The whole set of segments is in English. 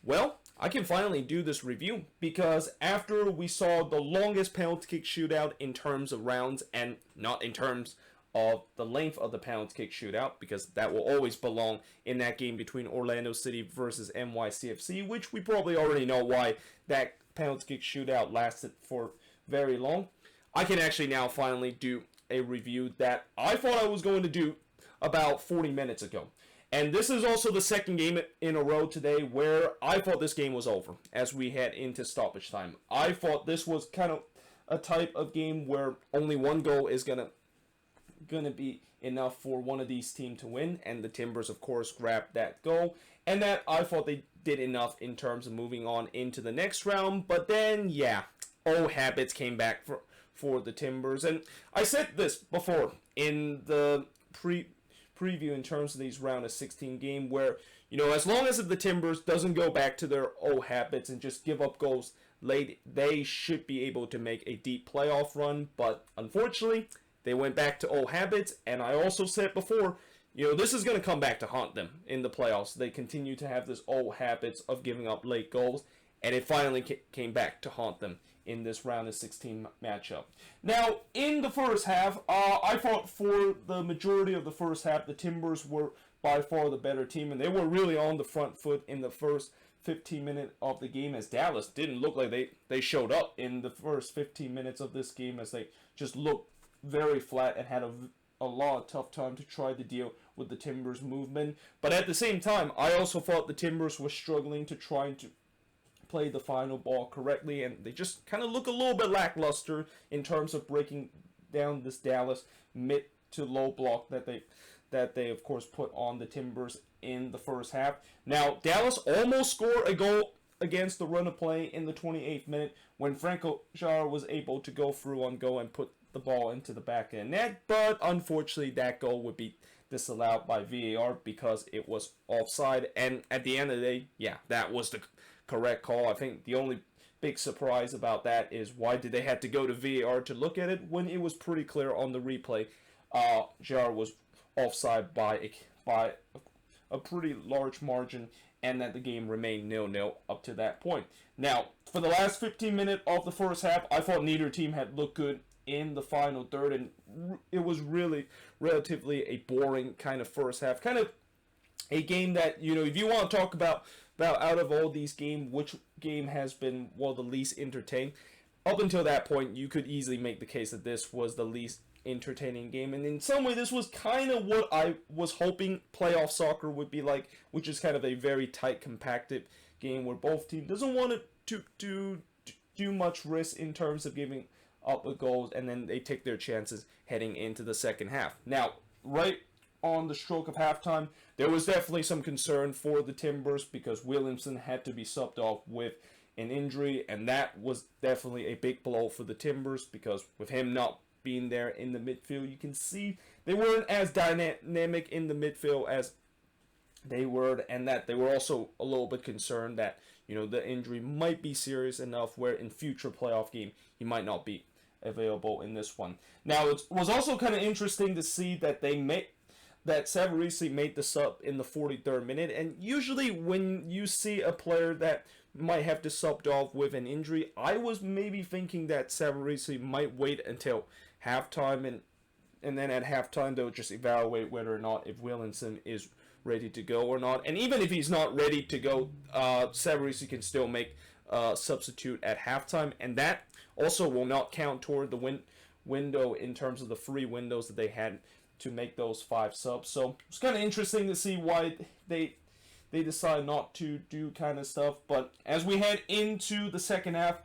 Well, I can finally do this review because after we saw the longest penalty kick shootout in terms of rounds and not in terms of the length of the penalty kick shootout, because that will always belong in that game between Orlando City versus NYCFC, which we probably already know why that penalty kick shootout lasted for very long. I can actually now finally do a review that I thought I was going to do about 40 minutes ago. And this is also the second game in a row today where I thought this game was over as we head into stoppage time. I thought this was kind of a type of game where only one goal is gonna be enough for one of these teams to win, and the Timbers of course grabbed that goal, and that I thought they did enough in terms of moving on into the next round. But then old habits came back for the Timbers, and I said this before in the preview in terms of these round of 16 game where, as long as the Timbers doesn't go back to their old habits and just give up goals late, they should be able to make a deep playoff run. But unfortunately, they went back to old habits, and I also said before, this is going to come back to haunt them in the playoffs. They continue to have this old habits of giving up late goals, and it finally came back to haunt them in this round of 16 matchup. Now, in the first half, I thought for the majority of the first half, the Timbers were by far the better team, and they were really on the front foot in the first 15 minutes of the game, as Dallas didn't look like they showed up in the first 15 minutes of this game, as they just looked very flat and had a lot of tough time to try to deal with the Timbers movement. But at the same time, I also thought the Timbers were struggling to try to play the final ball correctly, and they just kind of look a little bit lackluster in terms of breaking down this Dallas mid to low block that they of course put on the Timbers in the first half. Now, Dallas almost scored a goal against the run of play in the 28th minute when Franco Jara was able to go through on goal and put the ball into the back of the net, but unfortunately that goal would be disallowed by VAR because it was offside, and at the end of the day, that was the correct call. I think the only big surprise about that is why did they have to go to VAR to look at it when it was pretty clear on the replay Jara was offside by a pretty large margin, and that the game remained 0-0 up to that point. Now, for the last 15 minutes of the first half, I thought neither team had looked good in the final third, and it was really relatively a boring kind of first half, kind of a game that, if you want to talk about out of all these games, which game has been the least entertaining, up until that point you could easily make the case that this was the least entertaining game, and in some way this was kind of what I was hoping playoff soccer would be like, which is kind of a very tight, compacted game where both teams doesn't want to do much risk in terms of giving up the goals, and then they take their chances heading into the second half. Now, right on the stroke of halftime, there was definitely some concern for the Timbers because Williamson had to be subbed off with an injury, and that was definitely a big blow for the Timbers because with him not being there in the midfield, you can see they weren't as dynamic in the midfield as they were, and that they were also a little bit concerned that the injury might be serious enough where in future playoff game he might not be available in this one. Now, it was also kind of interesting to see that Savarese made the sub in the 43rd minute, and usually when you see a player that might have to subbed off with an injury, I was maybe thinking that Savarese might wait until halftime, and then at halftime they'll just evaluate whether or not if Williamson is ready to go or not. And even if he's not ready to go, Savarese can still make a substitute at halftime, and that also will not count toward the window in terms of the free windows that they had to make those 5 subs. So it's kind of interesting to see why they decide not to do kind of stuff. But as we head into the second half,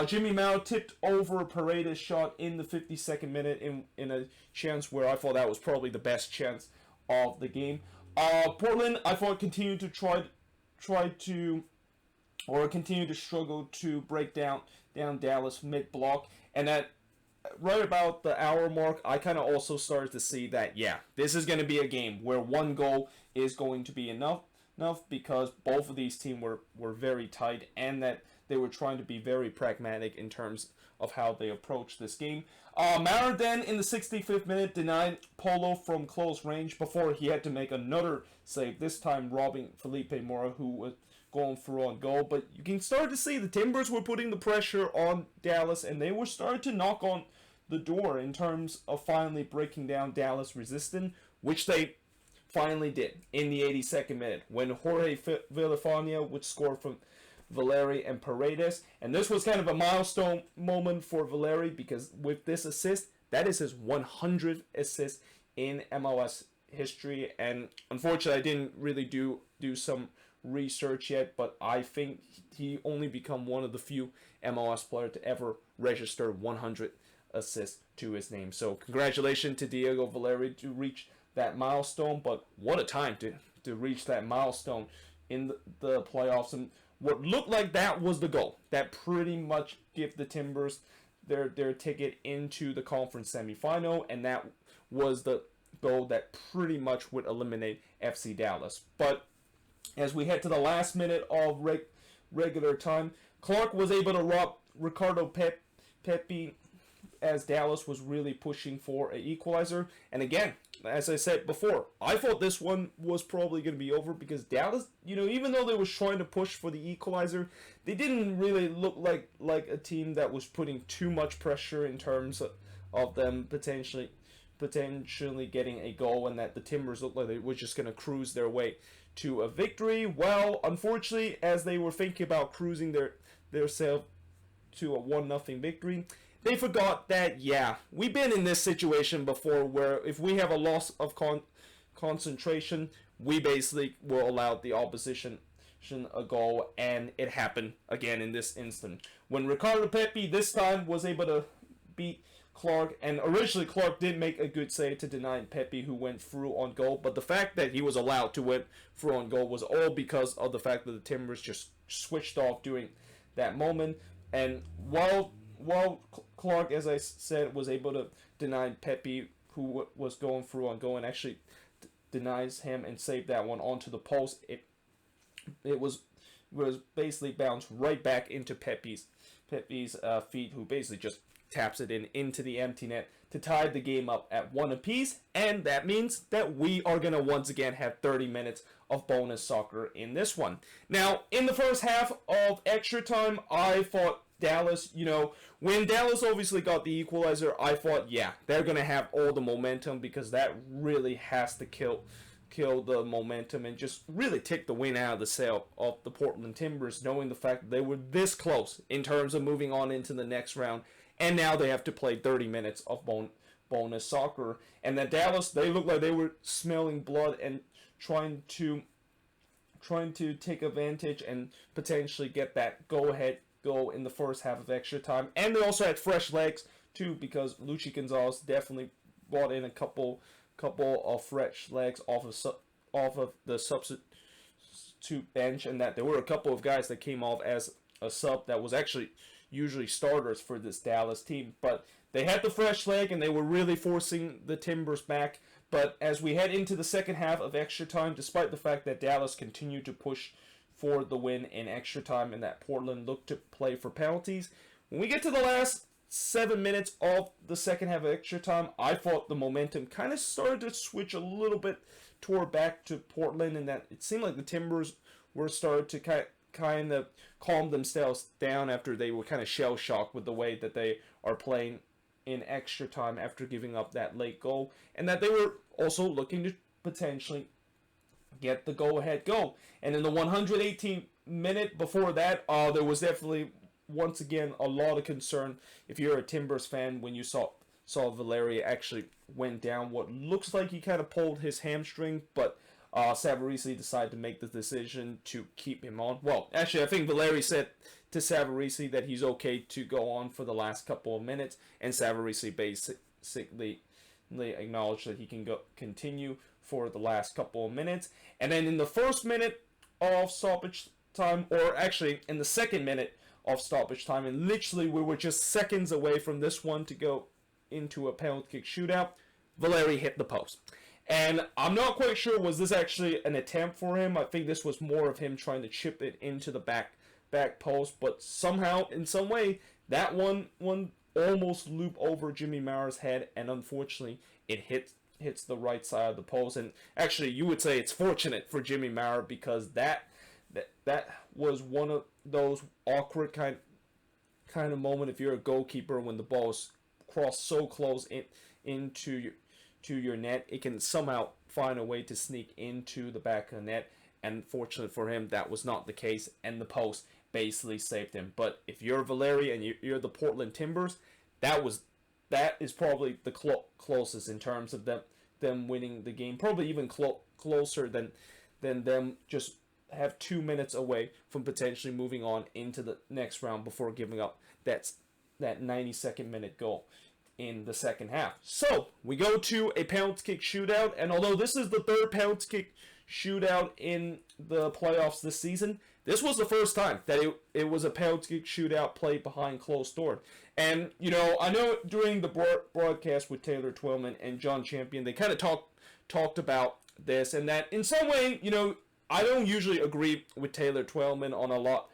Jimmy Mao tipped over Paredes' shot in the 52nd minute in a chance where I thought that was probably the best chance of the game. Portland, I thought, continued to continue to struggle to break down Dallas mid-block, and at right about the hour mark, I kind of also started to see that, this is going to be a game where one goal is going to be enough because both of these teams were very tight, and that they were trying to be very pragmatic in terms of how they approach this game. Maurer then in the 65th minute denied Polo from close range before he had to make another save, this time robbing Felipe Mora, who going through on goal. But you can start to see the Timbers were putting the pressure on Dallas, and they were starting to knock on the door in terms of finally breaking down Dallas resistance, which they finally did in the 82nd minute when Jorge Villafania would score from Valeri and Paredes. And this was kind of a milestone moment for Valeri because with this assist, that is his 100th assist in MLS history. And unfortunately, I didn't really do some research yet, but I think he only become one of the few MLS players to ever register 100 assists to his name. So congratulations to Diego Valeri to reach that milestone, but what a time to reach that milestone in the playoffs. And what looked like that was the goal that pretty much gave the Timbers their ticket into the conference semifinal, and that was the goal that pretty much would eliminate FC Dallas. But as we head to the last minute of regular time, Clark was able to rob Ricardo Pepi as Dallas was really pushing for an equalizer. And again, as I said before, I thought this one was probably going to be over because Dallas, even though they was trying to push for the equalizer, they didn't really look like a team that was putting too much pressure in terms of them potentially getting a goal, and that the Timbers looked like they were just going to cruise their way to a victory. Well, unfortunately, as they were thinking about cruising their self to a 1-0 victory, they forgot that, we've been in this situation before where if we have a loss of concentration, we basically will allow the opposition a goal, and it happened again in this instant. When Ricardo Pepi this time was able to beat Clark, and originally Clark did make a good save to deny Pepi, who went through on goal, but the fact that he was allowed to went through on goal was all because of the fact that the Timbers just switched off during that moment. And while Clark, as I said, was able to deny Pepi, who was going through on goal, and actually denies him and saved that one onto the post, it was basically bounced right back into Pepi's feet, who basically just taps it into the empty net to tie the game up at 1 apiece. And that means that we are going to once again have 30 minutes of bonus soccer in this one. Now, in the first half of extra time, I thought Dallas, when Dallas obviously got the equalizer, I thought, they're going to have all the momentum, because that really has to kill the momentum and just really take the wind out of the sail of the Portland Timbers, knowing the fact that they were this close in terms of moving on into the next round, and now they have to play 30 minutes of bonus soccer. And that Dallas, they looked like they were smelling blood and trying to take advantage and potentially get that go-ahead goal in the first half of extra time. And they also had fresh legs too, because Luchi Gonzalez definitely brought in a couple of fresh legs off of the substitute bench, and that there were a couple of guys that came off as a sub that was actually usually starters for this Dallas team. But they had the fresh leg, and they were really forcing the Timbers back. But as we head into the second half of extra time, despite the fact that Dallas continued to push for the win in extra time and that Portland looked to play for penalties, when we get to the last 7 minutes of the second half of extra time, I thought the momentum kind of started to switch a little bit toward back to Portland, and that it seemed like the Timbers were started to kind of calm themselves down after they were kind of shell-shocked with the way that they are playing in extra time after giving up that late goal, and that they were also looking to potentially get the go-ahead goal. And in the 118th minute before that, there was definitely once again a lot of concern if you're a Timbers fan when you saw Valeri actually went down. What looks like he kind of pulled his hamstring, but Savarese decided to make the decision to keep him on. Well, actually, I think Valeri said to Savarese that he's okay to go on for the last couple of minutes, and Savarese basically acknowledged that he can continue for the last couple of minutes. And then in the first minute of stoppage time, or actually in the second minute of stoppage time, and literally we were just seconds away from this one to go into a penalty kick shootout, Valeri hit the post. And I'm not quite sure, was this actually an attempt for him? I think this was more of him trying to chip it into the back post, but somehow, in some way, that one almost looped over Jimmy Maurer's head, and unfortunately, it hits the right side of the post. And actually, you would say it's fortunate for Jimmy Maurer, because that that was one of those awkward kind of moment if you're a goalkeeper when the ball is crossed so close into your net, it can somehow find a way to sneak into the back of the net. And fortunately for him, that was not the case, and the post basically saved him. But if you're Valeri and you're the Portland Timbers, that is probably the closest in terms of them winning the game. Probably even closer than them just have 2 minutes away from potentially moving on into the next round before giving up that 92nd minute goal in the second half. So we go to a penalty kick shootout, and although this is the third penalty kick shootout in the playoffs this season, this was the first time that it was a penalty kick shootout played behind closed doors. And, I know during the broadcast with Taylor Twellman and John Champion, they kind of talked about this, and that in some way, I don't usually agree with Taylor Twellman on a lot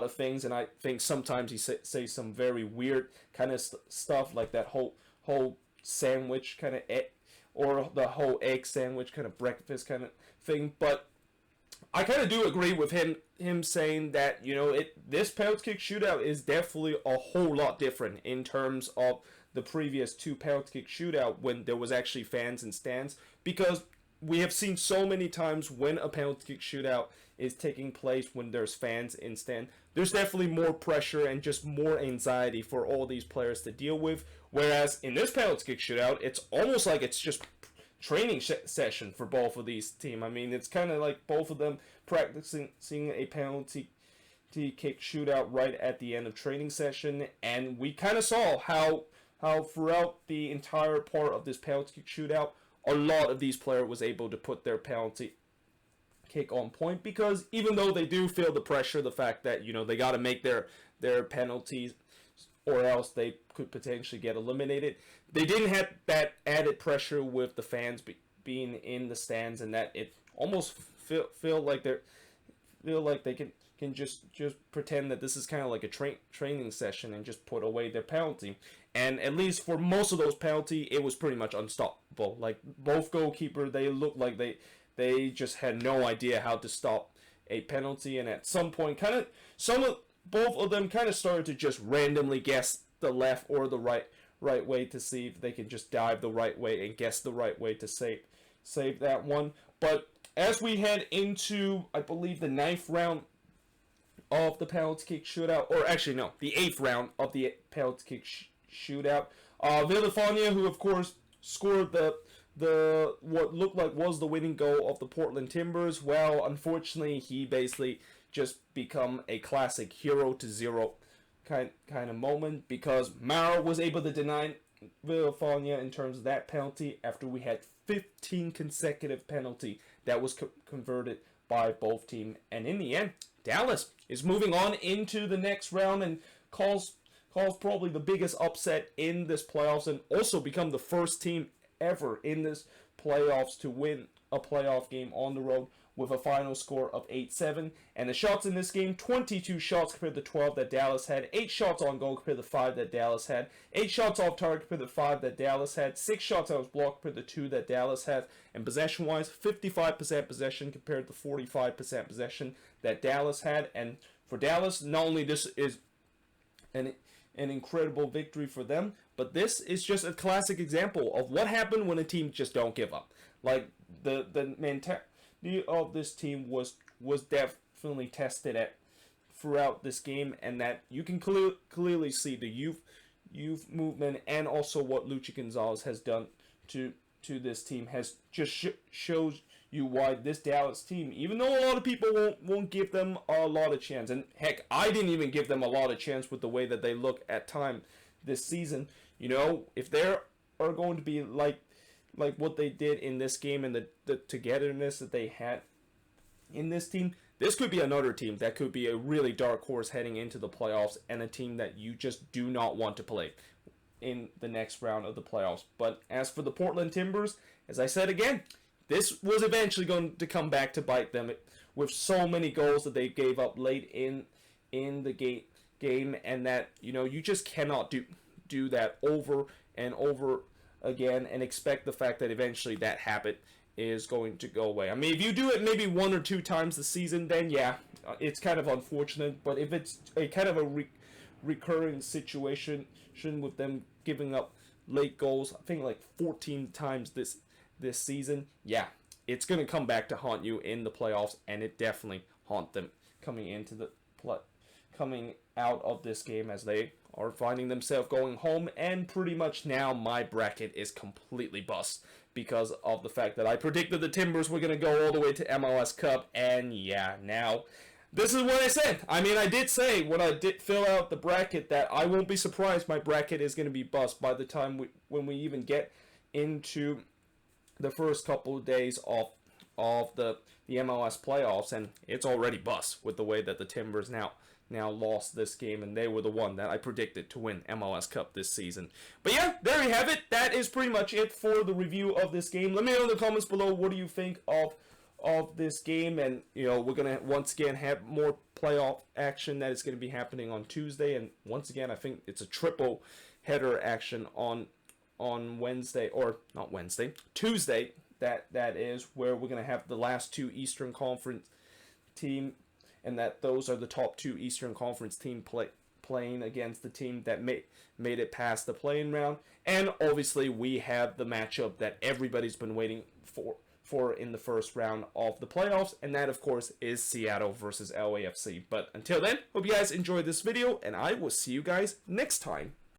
of things, and I think sometimes he says some very weird kind of stuff, like that whole sandwich kind of or the whole egg sandwich kind of breakfast kind of thing. But I kind of do agree with him saying that this penalty kick shootout is definitely a whole lot different in terms of the previous two penalty kick shootout when there was actually fans in stands, because we have seen so many times when a penalty kick shootout is taking place when there's fans in stand, there's definitely more pressure and just more anxiety for all these players to deal with. Whereas in this penalty kick shootout, it's almost like it's just training session for both of these teams. I mean, it's kind of like both of them practicing a penalty kick shootout right at the end of training session, and we kind of saw how throughout the entire part of this penalty kick shootout, a lot of these players was able to put their penalty kick on point, because even though they do feel the pressure, the fact that they got to make their penalties or else they could potentially get eliminated, they didn't have that added pressure with the fans being in the stands, and that it almost feel like they can just pretend that this is kind of like a training session and just put away their penalty. And at least for most of those penalty, it was pretty much unstoppable. Like, both goalkeepers, they looked like they just had no idea how to stop a penalty, and at some point both of them kind of started to just randomly guess the left or the right way to see if they can just dive the right way and guess the right way to save that one. But as we head into, I believe, the 9th round of the penalty kick shootout, or actually no, the 8th round of the penalty kick shootout, Villafania, who of course scored the what looked like was the winning goal of the Portland Timbers, well, unfortunately, he basically just become a classic hero to zero kind of moment, because Mara was able to deny Villafania in terms of that penalty after we had 15 consecutive penalty that was converted by both teams. And in the end, Dallas is moving on into the next round and calls probably the biggest upset in this playoffs, and also become the first team ever in this playoffs to win a playoff game on the road with a final score of 8-7. And the shots in this game, 22 shots compared to 12 that Dallas had, 8 shots on goal compared to 5 that Dallas had, 8 shots off target compared to 5 that Dallas had, 6 shots that was blocked compared to 2 that Dallas had, and possession-wise, 55% possession compared to 45% possession that Dallas had. And for Dallas, not only this is an incredible victory for them, but this is just a classic example of what happened when a team just don't give up. Like, the mentality of this team was definitely tested at throughout this game, and that you can clearly see the youth movement, and also what Luchi Gonzalez has done to this team has just shows you why this Dallas team, even though a lot of people won't give them a lot of chance, and heck, I didn't even give them a lot of chance with the way that they look at time this season. If they are going to be like what they did in this game, and the togetherness that they had in this team, this could be another team that could be a really dark horse heading into the playoffs, and a team that you just do not want to play in the next round of the playoffs. But as for the Portland Timbers, as I said again, this was eventually going to come back to bite them with so many goals that they gave up late in the game, and that you just cannot do that over and over again and expect the fact that eventually that habit is going to go away. I mean, if you do it maybe 1 or 2 times this season, then yeah, it's kind of unfortunate. But if it's a kind of a recurring situation with them giving up late goals, I think like 14 times this season, yeah, it's going to come back to haunt you in the playoffs, and it definitely haunt them coming out of this game, as they are finding themselves going home. And pretty much now my bracket is completely bust because of the fact that I predicted the Timbers were going to go all the way to MLS Cup, and yeah, now this is what I said. I mean, I did say when I did fill out the bracket that I won't be surprised my bracket is going to be bust by the time when we even get into the first couple of days of the MLS playoffs, and it's already bust with the way that the Timbers now lost this game, and they were the one that I predicted to win MLS Cup this season. But yeah, there you have it. That is pretty much it for the review of this game. Let me know in the comments below, what do you think of this game? And we're gonna once again have more playoff action that is going to be happening on Tuesday, and once again I think it's a triple header action on Wednesday, or not Wednesday, Tuesday. That is where we're going to have the last two Eastern Conference team, and that those are the top two Eastern Conference team playing against the team that made it past the playing round. And obviously we have the matchup that everybody's been waiting for in the first round of the playoffs, and that of course is Seattle versus LAFC. But until then, hope you guys enjoyed this video, and I will see you guys next time.